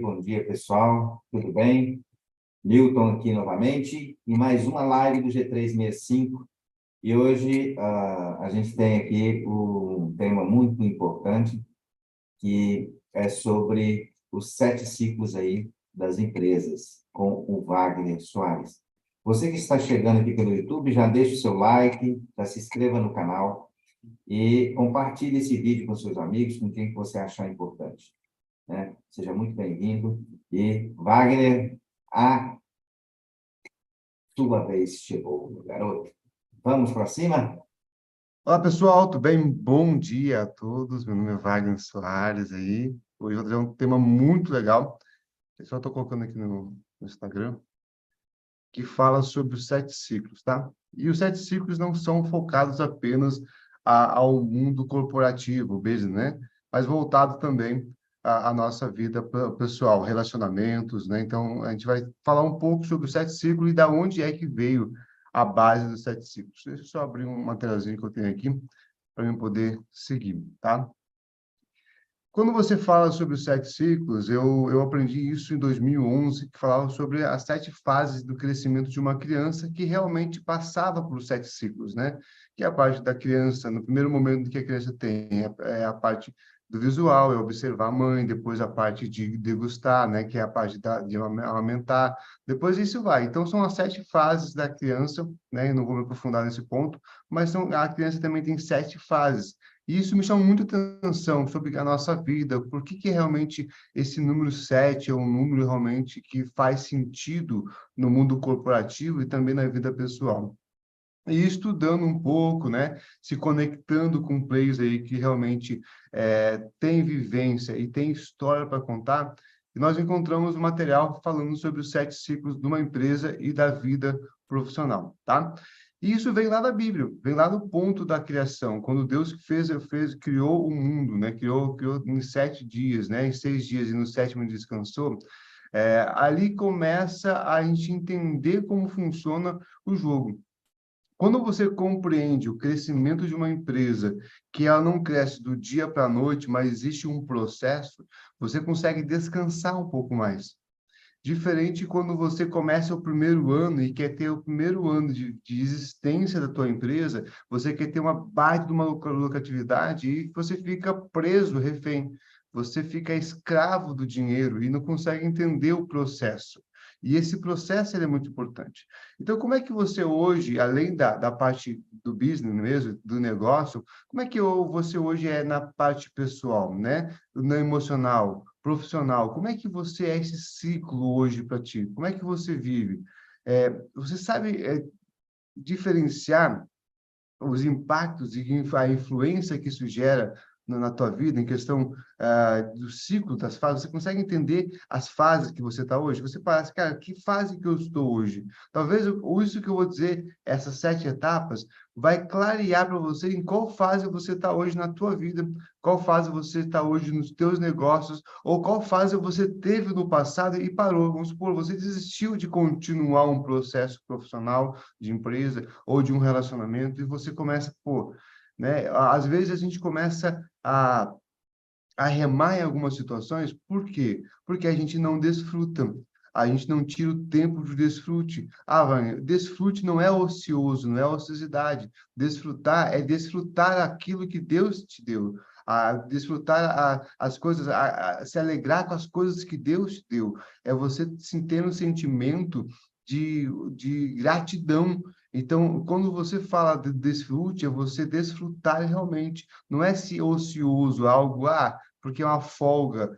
Bom dia, pessoal. Tudo bem? Newton aqui novamente, em mais uma live do G365. E hoje a gente tem aqui um tema muito importante, que é sobre os 7 ciclos aí das empresas, com o Wagner Soares. Você que está chegando aqui pelo YouTube, já deixa o seu like, já se inscreva no canal e compartilhe esse vídeo com seus amigos, com quem você achar importante, né? Seja muito bem-vindo. E, Wagner, a sua vez chegou, meu garoto. Vamos para cima? Olá, pessoal, tudo bem? Bom dia a todos. Meu nome é Wagner Soares aí. Hoje eu vou trazer um tema muito legal. Eu só estou colocando aqui no Instagram, que fala sobre os 7 ciclos, tá? E os 7 ciclos não são focados apenas ao mundo corporativo, o business, né? Mas voltado também à nossa vida pessoal, relacionamentos, né? Então, a gente vai falar um pouco sobre os 7 ciclos e da onde é que veio a base dos 7 ciclos. Deixa eu só abrir um materialzinho que eu tenho aqui para eu poder seguir, tá? Quando você fala sobre os 7 ciclos, eu aprendi isso em 2011, que falava sobre as 7 fases do crescimento de uma criança que realmente passava por 7 ciclos, né? Que é a parte da criança, no primeiro momento que a criança tem, é a parte do visual, é observar a mãe, depois a parte de degustar, né? Que é a parte de amamentar, depois isso vai. Então, são as 7 fases da criança, né? Eu não vou me aprofundar nesse ponto, mas a criança também tem 7 fases. E isso me chama muita atenção sobre a nossa vida, por que realmente esse número 7 é um número realmente que faz sentido no mundo corporativo e também na vida pessoal. E estudando um pouco, né, se conectando com players aí que realmente têm vivência e têm história para contar, e nós encontramos um material falando sobre os 7 ciclos de uma empresa e da vida profissional, tá? E isso vem lá da Bíblia, vem lá do ponto da criação, quando Deus criou o mundo, né? Criou em 7 dias, né? Em 6 dias e no sétimo descansou. Ali começa a gente entender como funciona o jogo. Quando você compreende o crescimento de uma empresa, que ela não cresce do dia para a noite, mas existe um processo, você consegue descansar um pouco mais. Diferente quando você começa o primeiro ano e quer ter o primeiro ano de existência da tua empresa, você quer ter uma baita de uma lucratividade e você fica preso, refém. Você fica escravo do dinheiro e não consegue entender o processo. E esse processo ele é muito importante. Então, como é que você hoje, além da parte do business mesmo, do negócio, como é que você hoje é na parte pessoal, né? No emocional, profissional, como é que você é esse ciclo hoje para ti? Como é que você vive? Você sabe diferenciar os impactos e a influência que isso gera na tua vida, em questão do ciclo das fases? Você consegue entender as fases que você está hoje? Você parece, cara, que fase que eu estou hoje? Talvez isso que eu vou dizer, essas 7 etapas, vai clarear para você em qual fase você está hoje na tua vida, qual fase você está hoje nos teus negócios, ou qual fase você teve no passado e parou. Vamos supor, você desistiu de continuar um processo profissional de empresa ou de um relacionamento e você começa, pô, né? Às vezes a gente começa a remar em algumas situações, por quê? Porque a gente não desfruta, a gente não tira o tempo de desfrute. Ah, Wagner, desfrute não é ocioso, não é ociosidade. Desfrutar é desfrutar aquilo que Deus te deu, desfrutar as coisas, se alegrar com as coisas que Deus te deu. É você ter um sentimento de gratidão. Então, quando você fala de desfrute, é você desfrutar realmente. Não é se ocioso, algo, porque é uma folga,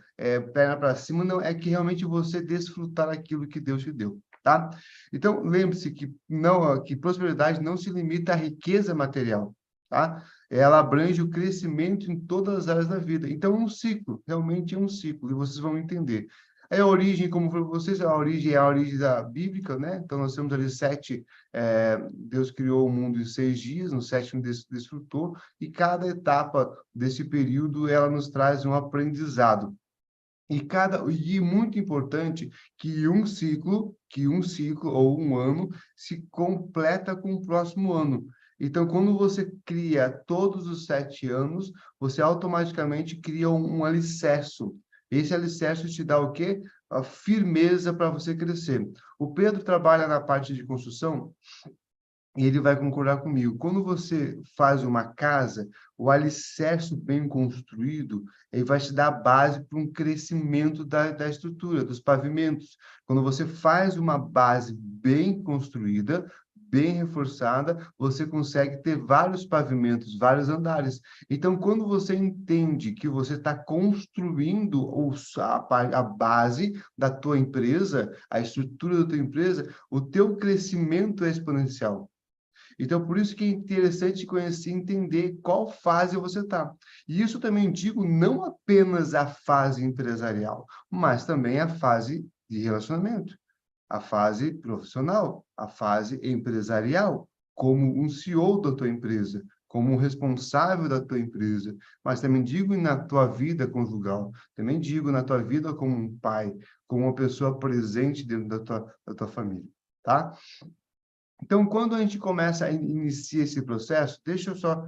perna para cima, não, é que realmente você desfrutar aquilo que Deus te deu, tá? Então, lembre-se que não, que prosperidade não se limita à riqueza material, tá? Ela abrange o crescimento em todas as áreas da vida. Então, é um ciclo, realmente é um ciclo, e vocês vão entender. A origem, como foi vocês, a origem da bíblica, né? Então, nós temos ali 7, Deus criou o mundo em 6 dias, no sétimo desfrutou, e cada etapa desse período ela nos traz um aprendizado. E muito importante que um ciclo ou um ano se completa com o próximo ano. Então, quando você cria todos os 7 anos, você automaticamente cria um alicerce. Esse alicerce te dá o quê? A firmeza para você crescer. O Pedro trabalha na parte de construção, e ele vai concordar comigo. Quando você faz uma casa, o alicerce bem construído, ele vai te dar a base para um crescimento da estrutura, dos pavimentos. Quando você faz uma base bem construída, bem reforçada, você consegue ter vários pavimentos, vários andares. Então, quando você entende que você está construindo a base da tua empresa, a estrutura da tua empresa, o teu crescimento é exponencial. Então, por isso que é interessante conhecer e entender qual fase você está. E isso também digo não apenas a fase empresarial, mas também a fase de relacionamento, a fase profissional, a fase empresarial, como um CEO da tua empresa, como um responsável da tua empresa, mas também digo na tua vida conjugal, também digo na tua vida como um pai, como uma pessoa presente dentro da tua família, tá? Então, quando a gente começa a iniciar esse processo, deixa eu só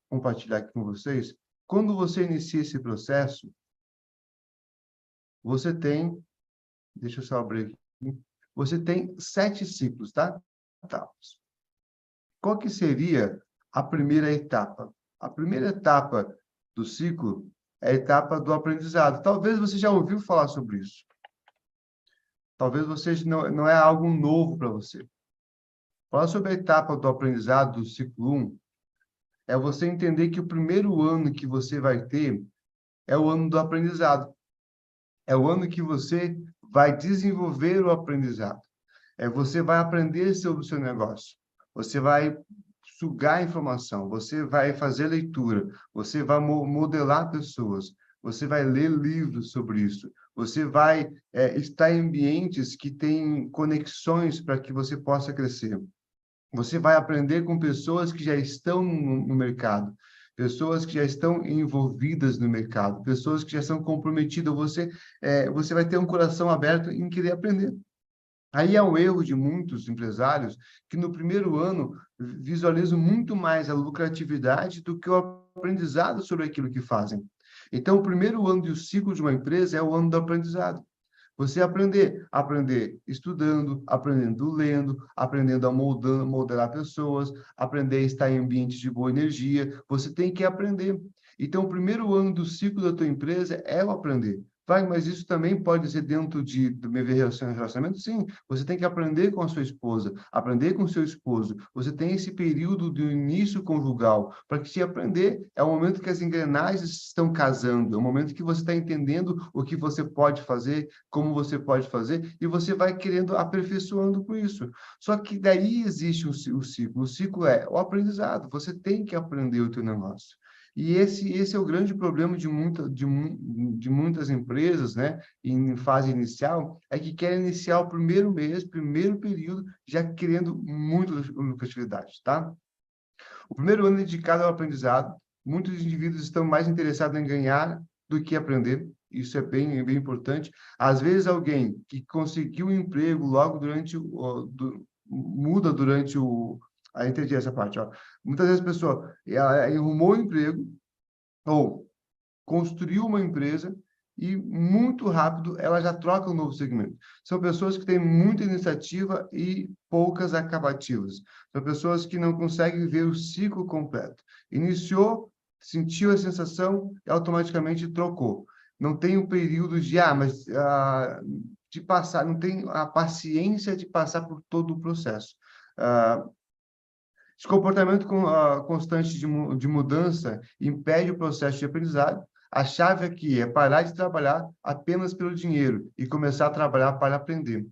compartilhar aqui com vocês. Quando você inicia esse processo, você tem, deixa eu só abrir aqui, você tem 7 ciclos, tá? Qual que seria a primeira etapa? A primeira etapa do ciclo é a etapa do aprendizado. Talvez você já ouviu falar sobre isso. Talvez você não é algo novo para você. Falar sobre a etapa do aprendizado do ciclo 1 é você entender que o primeiro ano que você vai ter é o ano do aprendizado. É o ano que você vai desenvolver o aprendizado. Você vai aprender sobre o seu negócio. Você vai sugar informação. Você vai fazer leitura. Você vai modelar pessoas. Você vai ler livros sobre isso. Você vai estar em ambientes que têm conexões para que você possa crescer. Você vai aprender com pessoas que já estão no mercado, pessoas que já estão envolvidas no mercado, pessoas que já são comprometidas. Você vai ter um coração aberto em querer aprender. Aí é um erro de muitos empresários que no primeiro ano visualizam muito mais a lucratividade do que o aprendizado sobre aquilo que fazem. Então, o primeiro ano do ciclo de uma empresa é o ano do aprendizado. Você aprender estudando, aprendendo lendo, aprendendo a modelar pessoas, aprender a estar em ambientes de boa energia. Você tem que aprender. Então, o primeiro ano do ciclo da tua empresa é o aprender. Vai, mas isso também pode ser dentro do meu relacionamento? Sim, você tem que aprender com a sua esposa, aprender com o seu esposo. Você tem esse período do início conjugal, para que se aprender, é o momento que as engrenagens estão casando, é o momento que você está entendendo o que você pode fazer, como você pode fazer, e você vai querendo aperfeiçoando com isso. Só que daí existe o ciclo. O ciclo é o aprendizado. Você tem que aprender o teu negócio. E esse é o grande problema de muitas empresas, né, em fase inicial, é que querem iniciar o primeiro mês, primeiro período, já querendo muita lucratividade, tá? O primeiro ano é dedicado ao aprendizado. Muitos indivíduos estão mais interessados em ganhar do que aprender. Isso é bem importante. Às vezes, alguém que conseguiu um emprego logo muda durante o... Ah, entendi essa parte, ó. Muitas vezes a pessoa ela arrumou um emprego ou construiu uma empresa e muito rápido ela já troca um novo segmento. São pessoas que têm muita iniciativa e poucas acabativas. São pessoas que não conseguem ver o ciclo completo. Iniciou, sentiu a sensação e automaticamente trocou. Não tem um período de passar, não tem a paciência de passar por todo o processo. Esse comportamento constante de mudança impede o processo de aprendizado. A chave aqui é parar de trabalhar apenas pelo dinheiro e começar a trabalhar para aprender.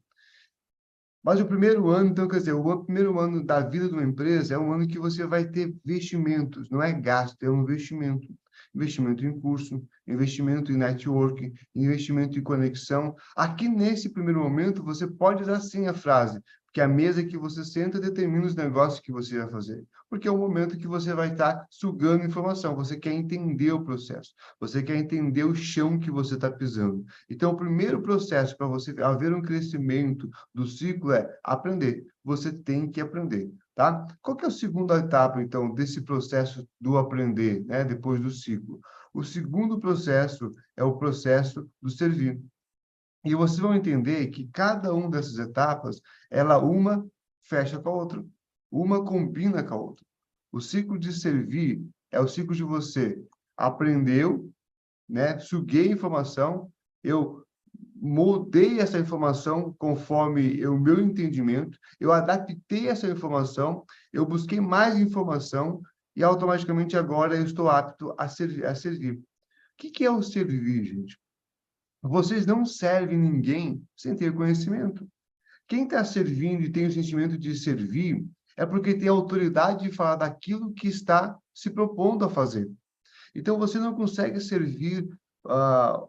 Mas o primeiro ano, então, quer dizer, o primeiro ano da vida de uma empresa é um ano que você vai ter investimentos, não é gasto, é um investimento. Investimento em curso, investimento em networking, investimento em conexão. Aqui, nesse primeiro momento, você pode usar sim a frase, que a mesa que você senta determina os negócios que você vai fazer. Porque é o momento que você vai estar sugando informação, você quer entender o processo, você quer entender o chão que você está pisando. Então, o primeiro processo para você haver um crescimento do ciclo é aprender. Você tem que aprender, tá? Qual que é a segunda etapa, então, desse processo do aprender, né, depois do ciclo? O segundo processo é o processo do servir. E vocês vão entender que cada uma dessas etapas, uma fecha com a outra, uma combina com a outra. O ciclo de servir é o ciclo de você aprendeu, né? Suguei informação, eu moldei essa informação conforme o meu entendimento, eu adaptei essa informação, eu busquei mais informação e automaticamente agora eu estou apto a servir. O que é o servir, gente? Vocês não servem ninguém sem ter conhecimento. Quem está servindo e tem o sentimento de servir é porque tem autoridade de falar daquilo que está se propondo a fazer. Então, você não consegue servir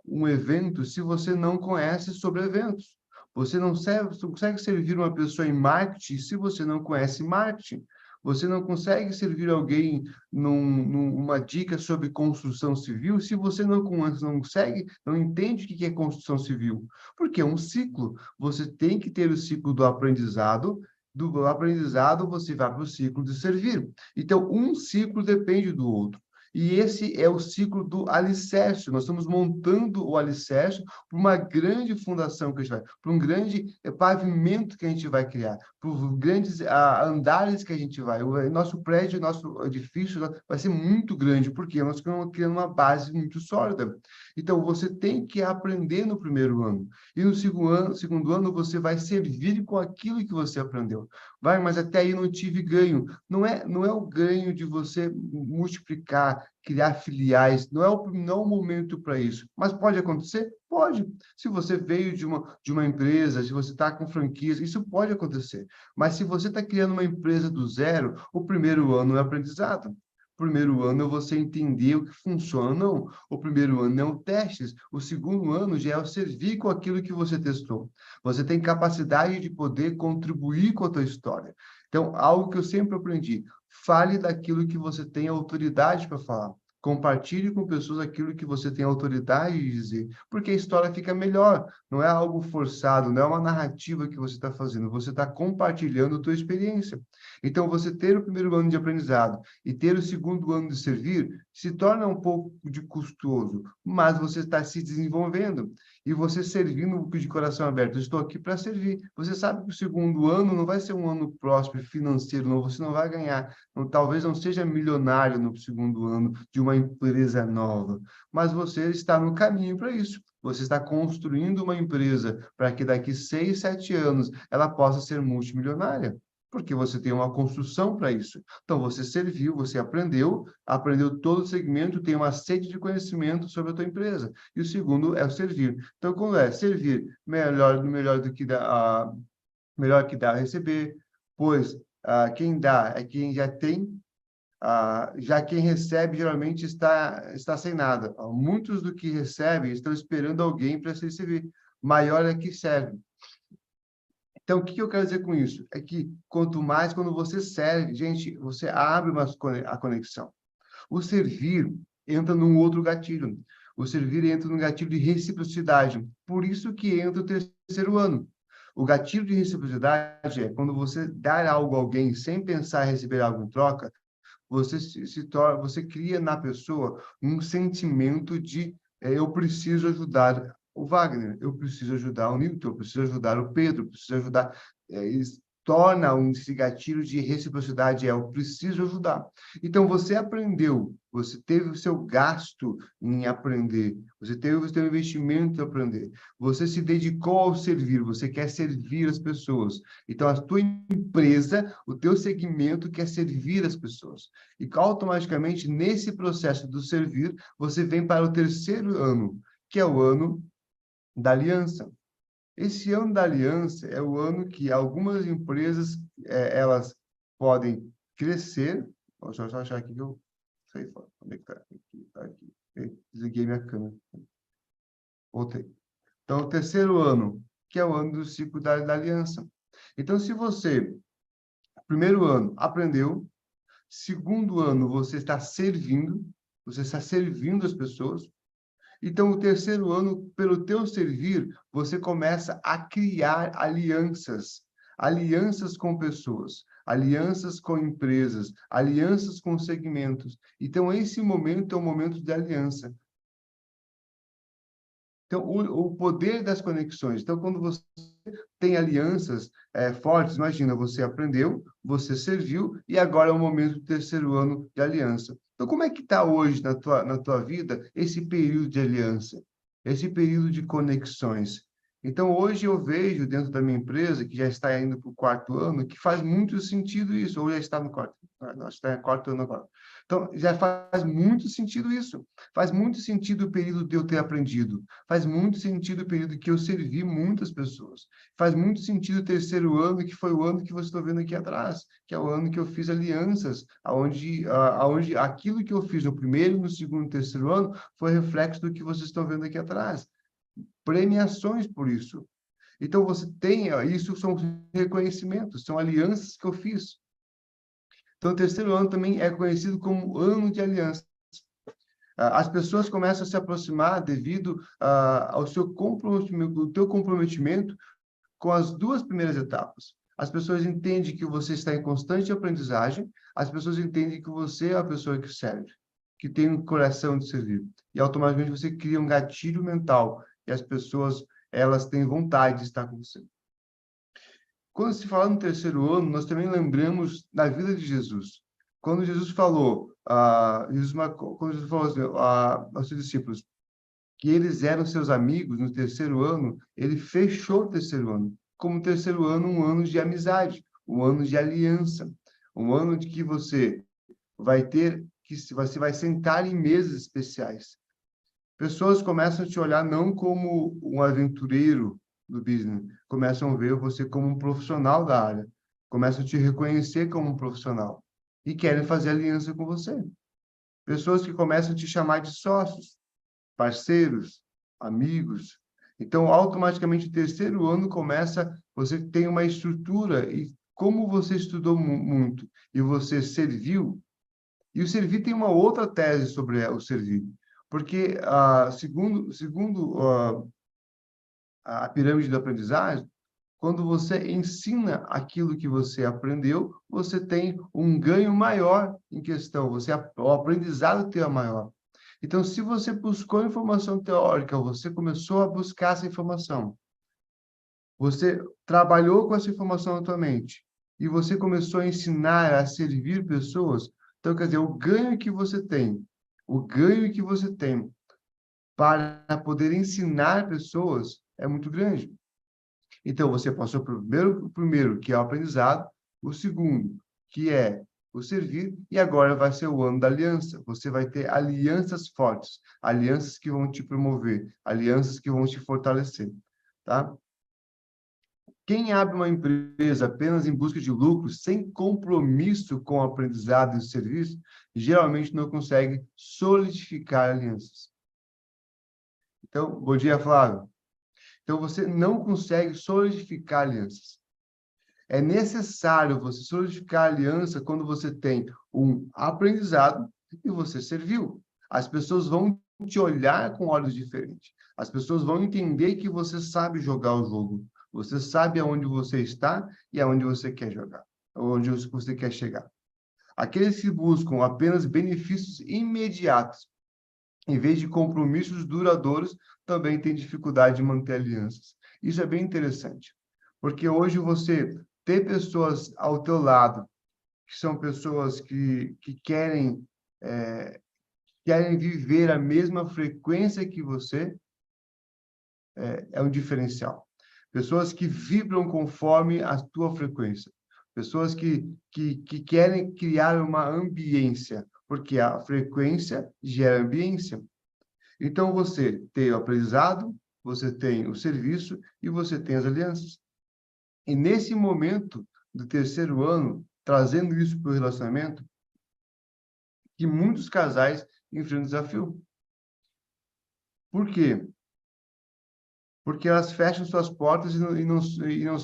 um evento se você não conhece sobre eventos. Você não consegue servir uma pessoa em marketing se você não conhece marketing. Você não consegue servir alguém numa dica sobre construção civil se você não consegue, não entende o que é construção civil. Porque é um ciclo. Você tem que ter o ciclo do aprendizado. Do aprendizado, você vai para o ciclo de servir. Então, um ciclo depende do outro. E esse é o ciclo do alicerce. Nós estamos montando o alicerce para uma grande fundação que a gente vai, para um grande pavimento que a gente vai criar, para grandes andares que a gente vai. O nosso prédio, nosso edifício vai ser muito grande, porque nós estamos criando uma base muito sólida. Então, você tem que aprender no primeiro ano. E no segundo ano, você vai servir com aquilo que você aprendeu. Vai, mas até aí não tive ganho. Não é o ganho de você multiplicar, criar filiais, não é o momento para isso. Mas pode acontecer? Pode. Se você veio de uma empresa, se você está com franquias, isso pode acontecer. Mas se você está criando uma empresa do zero, o primeiro ano é aprendizado. O primeiro ano é você entender o que funciona ou não. O primeiro ano é o testes. O segundo ano já é o servir com aquilo que você testou. Você tem capacidade de poder contribuir com a tua história. Então, algo que eu sempre aprendi, fale daquilo que você tem autoridade para falar. Compartilhe com pessoas aquilo que você tem autoridade de dizer, porque a história fica melhor. Não é algo forçado, não é uma narrativa que você está fazendo, você está compartilhando a tua experiência. Então, você ter o primeiro ano de aprendizado e ter o segundo ano de servir se torna um pouco de custoso, mas você está se desenvolvendo e você servindo de coração aberto. Eu estou aqui para servir. Você sabe que o segundo ano não vai ser um ano próspero financeiro, não, você não vai ganhar, não, talvez não seja milionário no segundo ano de uma empresa nova, mas você está no caminho para isso. Você está construindo uma empresa para que daqui 6, 7 anos ela possa ser multimilionária. Porque você tem uma construção para isso. Então, você serviu, você aprendeu todo o segmento, tem uma sede de conhecimento sobre a tua empresa. E o segundo é o servir. Então, quando é servir, melhor do que dar, melhor que dar, receber, pois quem dá é quem já tem, já quem recebe geralmente está sem nada. Muitos do que recebem estão esperando alguém para se receber. Maior é que serve. Então, o que eu quero dizer com isso? É que quanto mais, quando você serve, gente, você abre a conexão. O servir entra num outro gatilho. O servir entra no gatilho de reciprocidade. Por isso que entra o terceiro ano. O gatilho de reciprocidade é quando você dar algo a alguém sem pensar em receber algo em troca, você cria na pessoa um sentimento de eu preciso ajudar o Wagner, eu preciso ajudar o Newton, eu preciso ajudar o Pedro, eu preciso ajudar. Torna esse gatilho de reciprocidade, eu preciso ajudar. Então, você aprendeu, você teve o seu gasto em aprender, você teve o seu investimento em aprender, você se dedicou ao servir, você quer servir as pessoas. Então, a tua empresa, o teu segmento quer servir as pessoas. E automaticamente, nesse processo do servir, você vem para o terceiro ano, que é o ano da aliança. Esse ano da aliança é o ano que algumas empresas elas podem crescer. Deixa eu só achar aqui que eu sei onde é que está. Aqui. Desliguei minha câmera. Voltei. Então, o terceiro ano, que é o ano do ciclo da aliança. Então, se você, primeiro ano, aprendeu, segundo ano, você está servindo as pessoas. Então, o terceiro ano, pelo teu servir, você começa a criar alianças com pessoas. alianças com empresas, alianças com segmentos. Então, esse momento é um momento de aliança. Então, o poder das conexões. Então, quando você tem alianças fortes, imagina, você aprendeu, você serviu, e agora é o momento do terceiro ano de aliança. Então, como é que está hoje na tua vida esse período de aliança? Esse período de conexões? Então, hoje eu vejo dentro da minha empresa, que já está indo para o quarto ano, que faz muito sentido isso, ou já está no quarto, nós está no quarto ano agora. Então, já faz muito sentido isso. Faz muito sentido o período de eu ter aprendido. Faz muito sentido o período que eu servi muitas pessoas. Faz muito sentido o terceiro ano, que foi o ano que vocês estão vendo aqui atrás, que é o ano que eu fiz alianças, aonde aquilo que eu fiz no primeiro, no segundo e terceiro ano foi reflexo do que vocês estão vendo aqui atrás. Premiações por isso. Então, você tem, isso são reconhecimentos, são alianças que eu fiz. Então, o terceiro ano também é conhecido como ano de aliança. As pessoas começam a se aproximar devido ao teu comprometimento com as duas primeiras etapas. As pessoas entendem que você está em constante aprendizagem, as pessoas entendem que você é a pessoa que serve, que tem um coração de servir. E automaticamente você cria um gatilho mental e as pessoas, elas têm vontade de estar com você. Quando se fala no terceiro ano, nós também lembramos da vida de Jesus. Quando Jesus falou, quando Jesus falou assim, aos seus discípulos que eles eram seus amigos no terceiro ano, ele fechou o terceiro ano. Como o terceiro ano, um ano de amizade, um ano de aliança, um ano de que você você vai sentar em mesas especiais. Pessoas começam a te olhar não como um aventureiro do business, começam a ver você como um profissional da área, começam a te reconhecer como um profissional e querem fazer aliança com você. Pessoas que começam a te chamar de sócios, parceiros, amigos. Então, automaticamente, o terceiro ano começa, você tem uma estrutura e como você estudou muito e você serviu, e o servir tem uma outra tese sobre o servir, porque segundo a pirâmide da aprendizagem, quando você ensina aquilo que você aprendeu, você tem um ganho maior em questão, o aprendizado teu é maior. Então, se você buscou informação teórica, você começou a buscar essa informação, você trabalhou com essa informação na tua mente, e você começou a ensinar, a servir pessoas, então, quer dizer, o ganho que você tem para poder ensinar pessoas é muito grande. Então, você passou o primeiro, que é o aprendizado, o segundo, que é o servir, e agora vai ser o ano da aliança. Você vai ter alianças fortes, alianças que vão te promover, alianças que vão te fortalecer, tá? Quem abre uma empresa apenas em busca de lucro, sem compromisso com o aprendizado e o serviço, geralmente não consegue solidificar alianças. Então, bom dia, Flávio. Então, você não consegue solidificar alianças. É necessário você solidificar a aliança quando você tem um aprendizado e você serviu. As pessoas vão te olhar com olhos diferentes. As pessoas vão entender que você sabe jogar o jogo. Você sabe aonde você está e aonde você quer jogar, onde você quer chegar. Aqueles que buscam apenas benefícios imediatos, em vez de compromissos duradouros, também têm dificuldade de manter alianças. Isso é bem interessante, porque hoje você ter pessoas ao teu lado, que são pessoas que querem viver a mesma frequência que você, é um diferencial. Pessoas que vibram conforme a tua frequência. Pessoas que querem criar uma ambiência, porque a frequência gera ambiência. Então, você tem o aprendizado, você tem o serviço e você tem as alianças. E nesse momento do terceiro ano, trazendo isso para o relacionamento, que muitos casais enfrentam desafio. Por quê? Porque elas fecham suas portas e não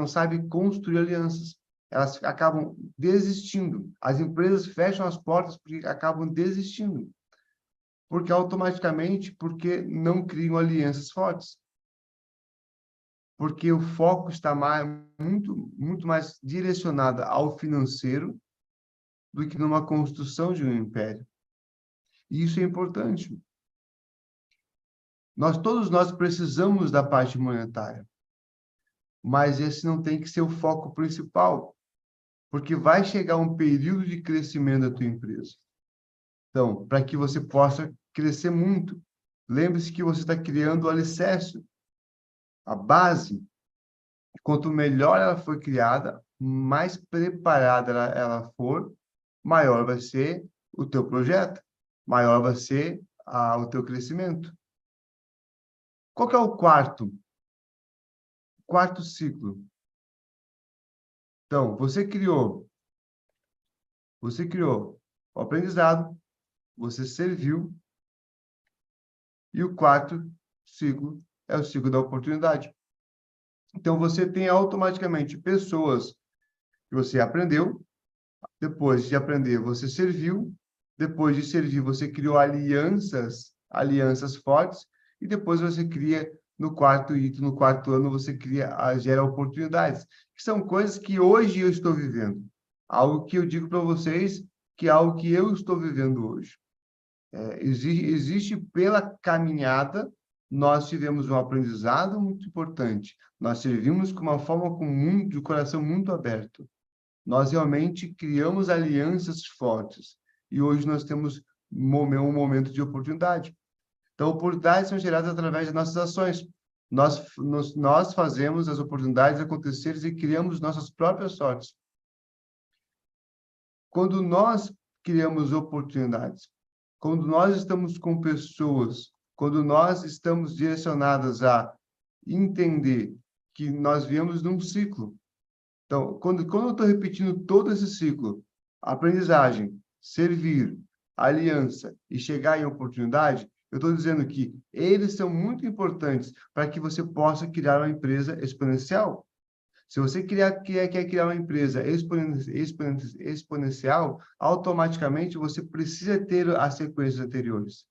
sabem construir alianças. Elas acabam desistindo. As empresas fecham as portas porque acabam desistindo. Porque automaticamente, porque não criam alianças fortes. porque o foco está muito mais direcionado ao financeiro do que numa construção de um império. E isso é importante. Todos nós precisamos da parte monetária, mas esse não tem que ser o foco principal, porque vai chegar um período de crescimento da tua empresa. Então, para que você possa crescer muito, lembre-se que você está criando o alicerce, a base. Quanto melhor ela for criada, mais preparada ela for, maior vai ser o teu projeto, maior vai ser o teu crescimento. Qual que é o quarto ciclo? Então, você criou o aprendizado, você serviu, e o quarto ciclo é o ciclo da oportunidade. Então, você tem automaticamente pessoas que você aprendeu, depois de aprender, você serviu, depois de servir, você criou alianças fortes, e depois você cria no quarto item, no quarto ano, você gera oportunidades, que são coisas que hoje eu estou vivendo. Algo que eu digo para vocês, que é algo que eu estou vivendo hoje. Existe pela caminhada, nós tivemos um aprendizado muito importante. Nós servimos com uma forma de coração muito aberto. Nós realmente criamos alianças fortes. E hoje nós temos um momento de oportunidade. Então, oportunidades são geradas através de nossas ações. Nós fazemos as oportunidades acontecerem e criamos nossas próprias sortes. Quando nós criamos oportunidades, quando nós estamos com pessoas, quando nós estamos direcionados a entender que nós viemos num ciclo. Então, quando eu estou repetindo todo esse ciclo, aprendizagem, servir, aliança e chegar em oportunidade, eu estou dizendo que eles são muito importantes para que você possa criar uma empresa exponencial. Se você quer criar uma empresa exponencial, automaticamente você precisa ter as sequências anteriores,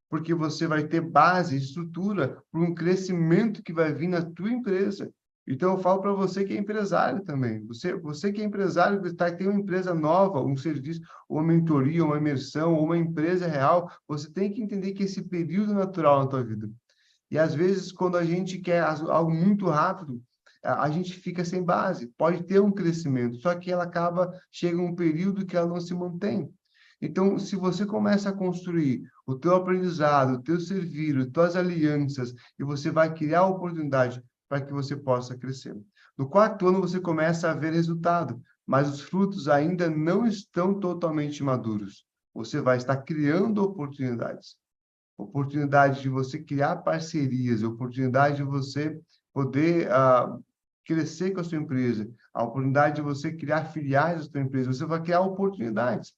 porque você vai ter base, estrutura para um crescimento que vai vir na tua empresa. Então, eu falo para você que é empresário também. Você que é empresário, que tem uma empresa nova, um serviço, uma mentoria, uma imersão, uma empresa real, você tem que entender que esse período natural na tua vida. E, às vezes, quando a gente quer algo muito rápido, a gente fica sem base. Pode ter um crescimento, só que chega um período que ela não se mantém. Então, se você começa a construir o teu aprendizado, o teu servir, as tuas alianças, e você vai criar oportunidade para que você possa crescer. No quarto ano, você começa a ver resultado, mas os frutos ainda não estão totalmente maduros. Você vai estar criando oportunidades. Oportunidade de você criar parcerias, oportunidade de você poder crescer com a sua empresa, a oportunidade de você criar filiais da sua empresa. Você vai criar oportunidades.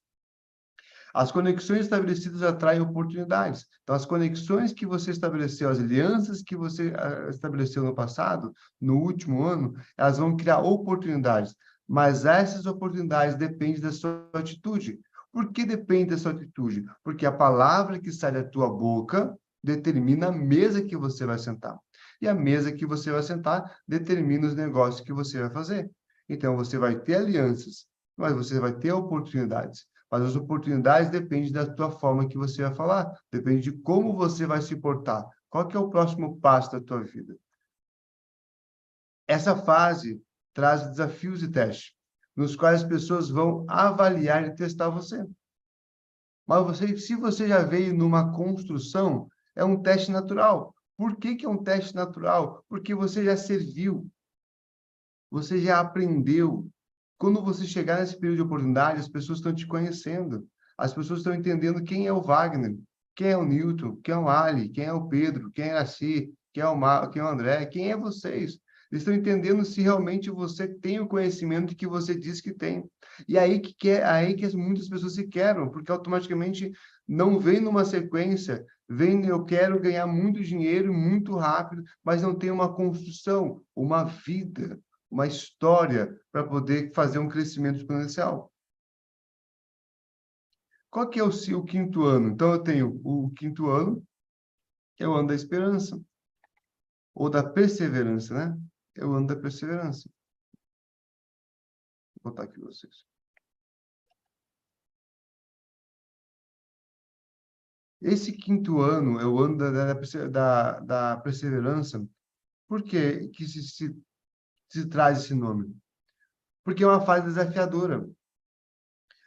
As conexões estabelecidas atraem oportunidades. Então, as conexões que você estabeleceu, as alianças que você estabeleceu no passado, no último ano, elas vão criar oportunidades. Mas essas oportunidades dependem da sua atitude. Por que depende da sua atitude? Porque a palavra que sai da tua boca determina a mesa que você vai sentar. E a mesa que você vai sentar determina os negócios que você vai fazer. Então, você vai ter alianças, mas você vai ter oportunidades. Mas as oportunidades dependem da tua forma que você vai falar, depende de como você vai se portar. Qual que é o próximo passo da tua vida? Essa fase traz desafios e testes, nos quais as pessoas vão avaliar e testar você. Mas se você já veio numa construção, é um teste natural. Por que é um teste natural? Porque você já serviu, você já aprendeu. Quando você chegar nesse período de oportunidade, as pessoas estão te conhecendo. As pessoas estão entendendo quem é o Wagner, quem é o Newton, quem é o Ali, quem é o Pedro, quem é a Si, quem é o André, quem é vocês. Eles estão entendendo se realmente você tem o conhecimento que você diz que tem. E aí que muitas pessoas se quebram, porque automaticamente não vem numa sequência, vem eu quero ganhar muito dinheiro muito rápido, mas não tem uma construção, uma vida, uma história para poder fazer um crescimento exponencial. Qual que é o quinto ano? Então, eu tenho o quinto ano, que é o ano da esperança. ou da perseverança, né? É o ano da perseverança. Vou botar aqui para vocês. Esse quinto ano é o ano da perseverança. Por que se traz esse nome? Porque é uma fase desafiadora.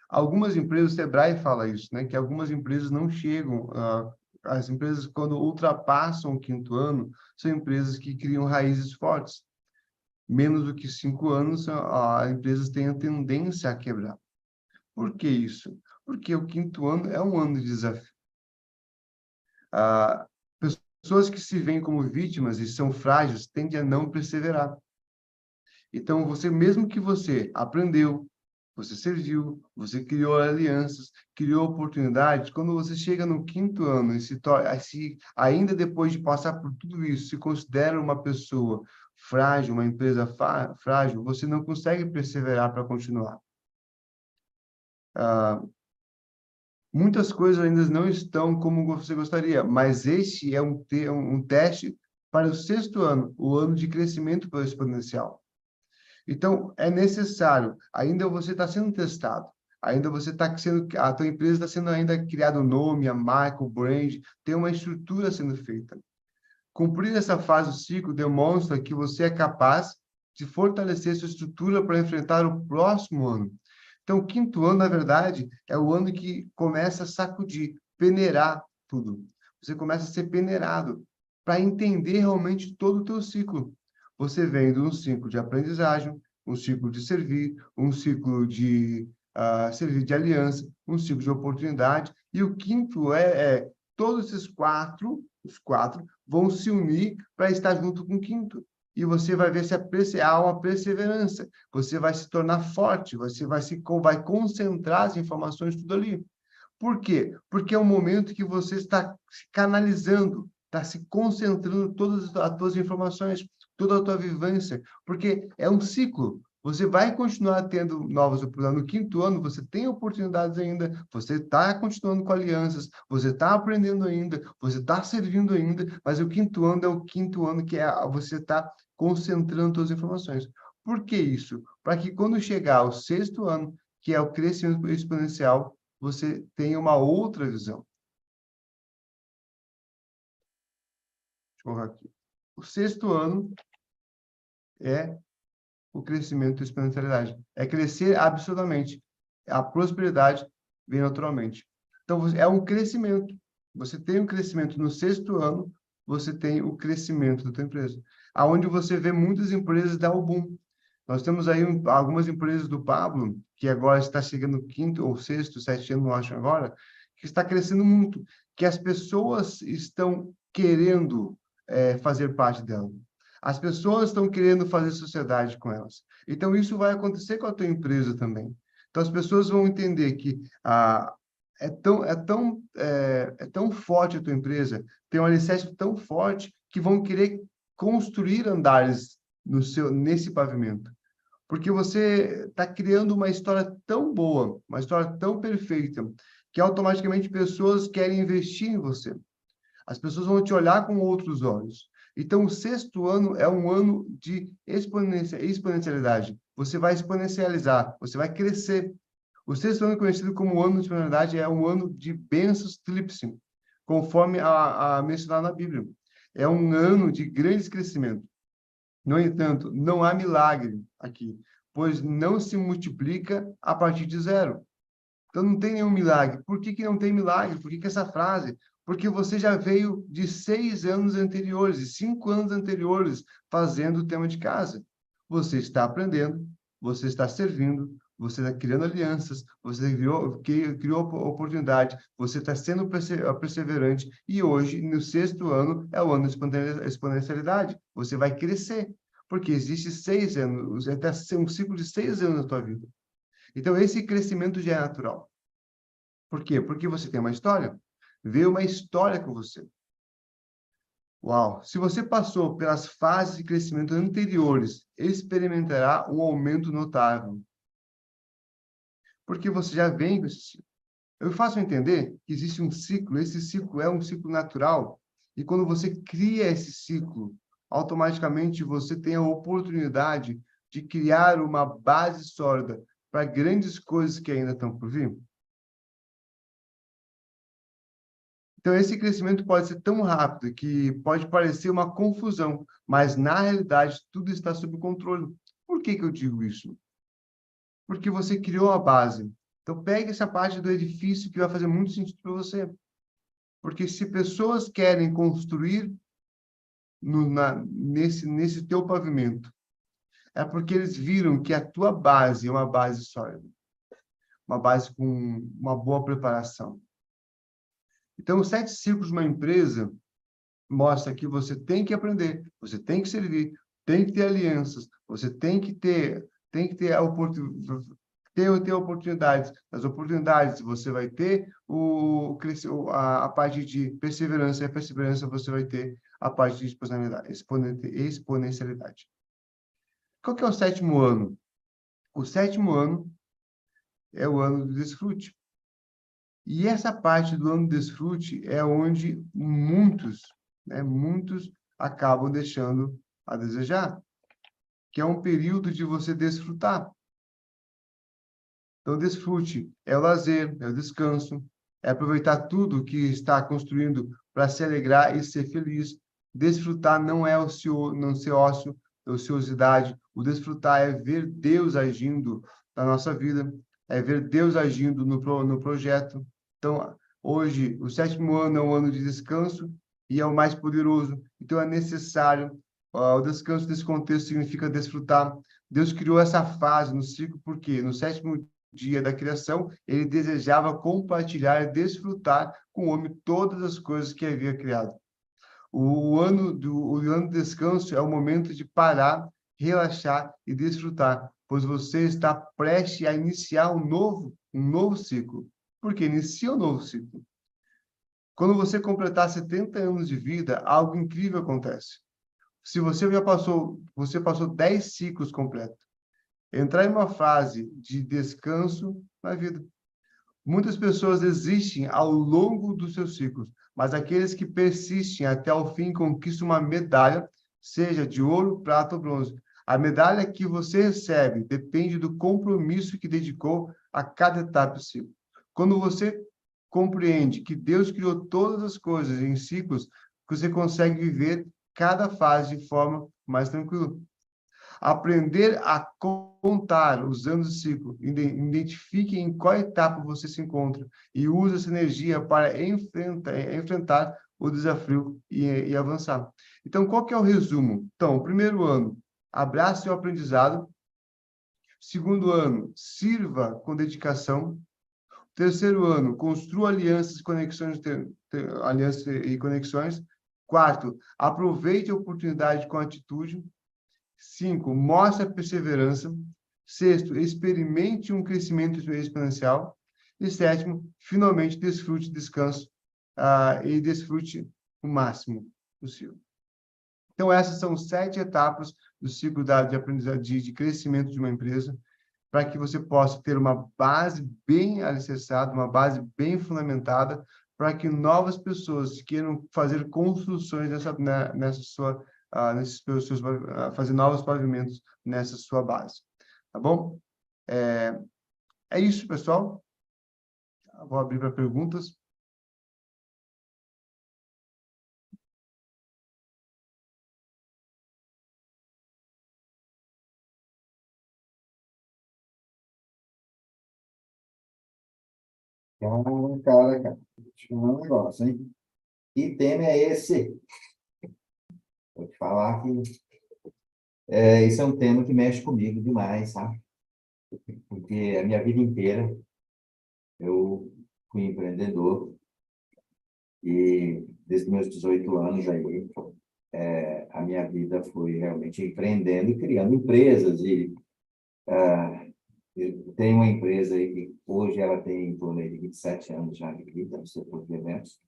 Algumas empresas, o Sebrae fala isso, né? Que algumas empresas não chegam, as empresas, quando ultrapassam o quinto ano, são empresas que criam raízes fortes. Menos do que 5 anos, as empresas têm a tendência a quebrar. Por que isso? Porque o quinto ano é um ano de desafio. Ah, pessoas que se veem como vítimas e são frágeis tendem a não perseverar. Então, mesmo que você aprendeu, você serviu, você criou alianças, criou oportunidades, quando você chega no quinto ano e ainda depois de passar por tudo isso, se considera uma pessoa frágil, uma empresa frágil, você não consegue perseverar para continuar. Muitas coisas ainda não estão como você gostaria, mas este é um teste para o sexto ano, o ano de crescimento exponencial. Então, é necessário, ainda você está sendo testado, ainda você está sendo, a tua empresa está sendo ainda criado o nome, a marca, o brand, tem uma estrutura sendo feita. Cumprir essa fase do ciclo demonstra que você é capaz de fortalecer sua estrutura para enfrentar o próximo ano. Então, o quinto ano, na verdade, é o ano que começa a sacudir, peneirar tudo. Você começa a ser peneirado para entender realmente todo o teu ciclo. Você vem de um ciclo de aprendizagem, um ciclo de servir, um ciclo de servir de aliança, um ciclo de oportunidade, e o quinto todos esses os quatro, vão se unir para estar junto com o quinto. E você vai ver se há uma perseverança. Você vai se tornar forte, você vai concentrar as informações tudo ali. Por quê? Porque é um momento que você está se canalizando, está se concentrando todas as suas informações, toda a tua vivência, porque é um ciclo. Você vai continuar tendo novas oportunidades. No quinto ano, você tem oportunidades ainda, você está continuando com alianças, você está aprendendo ainda, você está servindo ainda, mas o quinto ano é o quinto ano que você está concentrando suas informações. Por que isso? Para que quando chegar ao sexto ano, que é o crescimento exponencial, você tenha uma outra visão. Deixa eu ver aqui. O sexto ano é o crescimento e exponencialidade. É crescer absurdamente. A prosperidade vem naturalmente. Então, é um crescimento. Você tem um crescimento no sexto ano, você tem o crescimento da tua empresa. Aonde você vê muitas empresas dar o boom. Nós temos aí algumas empresas do Pablo, que agora está chegando no quinto ou sexto, 7 anos, não acho agora, que está crescendo muito, que as pessoas estão querendo fazer parte dela. As pessoas estão querendo fazer sociedade com elas. Então, isso vai acontecer com a tua empresa também. Então, as pessoas vão entender que é tão forte a tua empresa, tem um alicerce tão forte, que vão querer construir andares nesse pavimento. Porque você está criando uma história tão boa, uma história tão perfeita, que automaticamente pessoas querem investir em você. As pessoas vão te olhar com outros olhos. Então, o sexto ano é um ano de exponencialidade. Você vai exponencializar, você vai crescer. O sexto ano, conhecido como o ano de exponencialidade, é um ano de bênçãos tríplice, conforme a mencionado na Bíblia. É um ano de grandes crescimento. No entanto, não há milagre aqui, pois não se multiplica a partir de zero. Então, não tem nenhum milagre. Por que não tem milagre? Por que essa frase? Porque você já veio de 6 anos anteriores, de 5 anos anteriores, fazendo o tema de casa. Você está aprendendo, você está servindo, você está criando alianças, você criou oportunidade, você está sendo perseverante, e hoje, no sexto ano, é o ano da exponencialidade. Você vai crescer, porque existe 6 anos, até um ciclo de 6 anos na tua vida. Então, esse crescimento já é natural. Por quê? Porque você tem uma história. Veio uma história com você. Uau! Se você passou pelas fases de crescimento anteriores, experimentará um aumento notável. Porque você já vem com esse ciclo. Eu faço entender que existe um ciclo, esse ciclo é um ciclo natural, e quando você cria esse ciclo, automaticamente você tem a oportunidade de criar uma base sólida para grandes coisas que ainda estão por vir. Então, esse crescimento pode ser tão rápido que pode parecer uma confusão, mas, na realidade, tudo está sob controle. Por que que eu digo isso? Porque você criou a base. Então, pegue essa parte do edifício que vai fazer muito sentido para você. Porque se pessoas querem construir nesse teu pavimento, é porque eles viram que a tua base é uma base sólida, uma base com uma boa preparação. Então, os 7 ciclos de uma empresa mostra que você tem que aprender, você tem que servir, tem que ter alianças, você tem que ter ter oportunidades. As oportunidades você vai ter a parte de perseverança, e a perseverança você vai ter a parte de exponencialidade. Qual que é o 7º ano? O 7º ano é o ano do desfrute. E essa parte do ano do desfrute é onde muitos acabam deixando a desejar, que é um período de você desfrutar. Então, desfrute é o lazer, é o descanso, é aproveitar tudo que está construindo para se alegrar e ser feliz. Desfrutar não é não ser ócio, ociosidade. O desfrutar é ver Deus agindo na nossa vida, é ver Deus agindo no projeto. Então, hoje, o 7º ano é um ano de descanso e é o mais poderoso. Então, é necessário. O descanso desse contexto significa desfrutar. Deus criou essa fase no ciclo, porque no 7º dia da criação, ele desejava compartilhar e desfrutar com o homem todas as coisas que havia criado. O ano do descanso é o momento de parar, relaxar e desfrutar, pois você está prestes a iniciar um novo ciclo. Por que inicia um novo ciclo? Quando você completar 70 anos de vida, algo incrível acontece. Se você passou 10 ciclos completos, entrar em uma fase de descanso na vida. Muitas pessoas desistem ao longo dos seus ciclos, mas aqueles que persistem até o fim conquistam uma medalha, seja de ouro, prata ou bronze. A medalha que você recebe depende do compromisso que dedicou a cada etapa do ciclo. Quando você compreende que Deus criou todas as coisas em ciclos, você consegue viver cada fase de forma mais tranquila. Aprender a contar os anos de ciclo, identifique em qual etapa você se encontra e use essa energia para enfrentar o desafio e avançar. Então, qual que é o resumo? Então, o primeiro ano, abrace o aprendizado. Segundo ano, sirva com dedicação. Terceiro ano, construa alianças e conexões. Quarto, aproveite a oportunidade com atitude. 5, mostre a perseverança. 6, experimente um crescimento exponencial. E 7º, finalmente, desfrute descanso e desfrute o máximo possível. Então, essas são 7 etapas do ciclo de aprendizagem, de crescimento de uma empresa, para que você possa ter uma base bem alicerçada, uma base bem fundamentada, para que novas pessoas queiram fazer construções nessa sua fazer novos pavimentos nessa sua base, tá bom? É isso, pessoal. Eu vou abrir para perguntas. Cara, deixa eu falar um negócio, hein? Que tema é esse? Vou te falar que isso é um tema que mexe comigo demais, sabe? Porque a minha vida inteira eu fui empreendedor e desde meus 18 anos aí, a minha vida foi realmente empreendendo e criando empresas eu tenho uma empresa aí que hoje ela tem em torno de 27 anos já de vida no setor de eventos.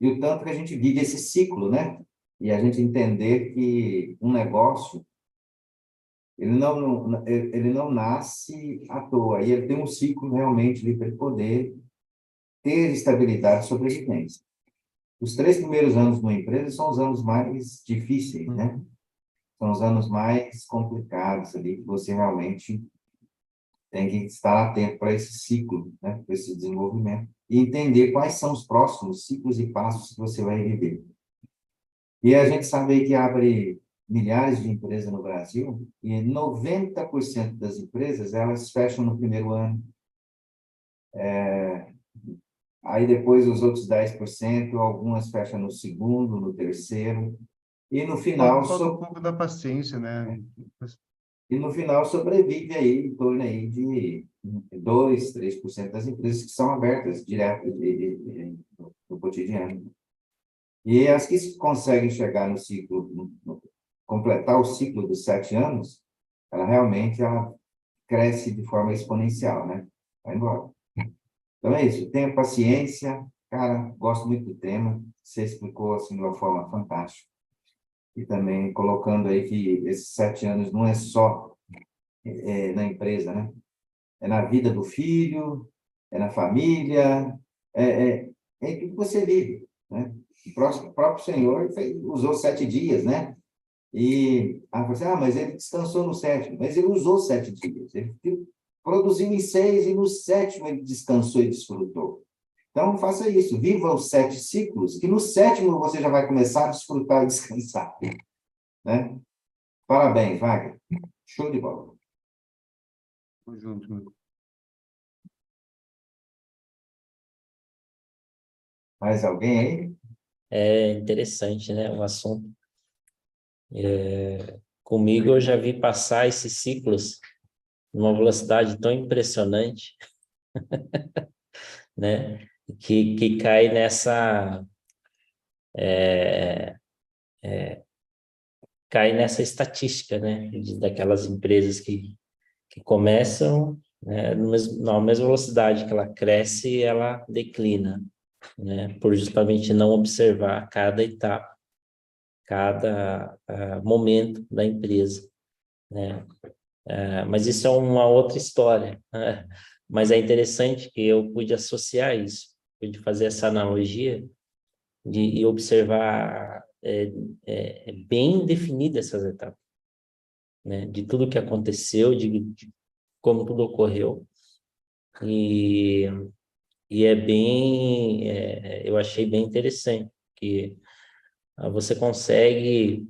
E o tanto que a gente vive esse ciclo, né? E a gente entender que um negócio, ele não nasce à toa, e ele tem um ciclo realmente de poder ter estabilidade e sobrevivência. Os 3 primeiros anos de uma empresa são os anos mais difíceis, né? São os anos mais complicados ali, que você realmente tem que estar atento para esse ciclo, né? Para esse desenvolvimento. E entender quais são os próximos ciclos e passos que você vai viver. E a gente sabe aí que abre milhares de empresas no Brasil, e 90% das empresas, elas fecham no primeiro ano. Aí depois os outros 10%, algumas fecham no segundo, no terceiro, e no final, Falta um pouco da paciência, né? sobrevive aí em torno aí de 2, 3% das empresas que são abertas direto no cotidiano. E as que conseguem chegar no ciclo, completar o ciclo dos 7 anos, ela cresce de forma exponencial, né? Vai embora. Então é isso, tenha paciência, cara, gosto muito do tema, você explicou assim de uma forma fantástica. E também colocando aí que esses 7 anos não é só na empresa, né? É na vida do filho, é na família, é em tudo que você vive, né? O próprio Senhor usou 7 dias, né? E você, mas ele descansou no sétimo. Mas ele usou 7 dias. Ele produziu em 6 e no sétimo ele descansou e desfrutou. Então, faça isso. Viva os 7 ciclos, que no sétimo você já vai começar a desfrutar e descansar, né? Parabéns, Wagner. Show de bola. Tamo junto, meu. Mais alguém aí? É interessante, né? O assunto. Comigo eu já vi passar esses ciclos numa velocidade tão impressionante, né? Que cai nessa estatística, né? Daquelas empresas que começam, né, na mesma velocidade que ela cresce, ela declina, né? Por justamente não observar cada etapa, cada momento da empresa, né? Mas isso é uma outra história, né? Mas é interessante que eu pude associar isso, pude fazer essa analogia e observar bem definidas essas etapas, né? De tudo que aconteceu, de como tudo ocorreu. E, eu achei bem interessante, que você consegue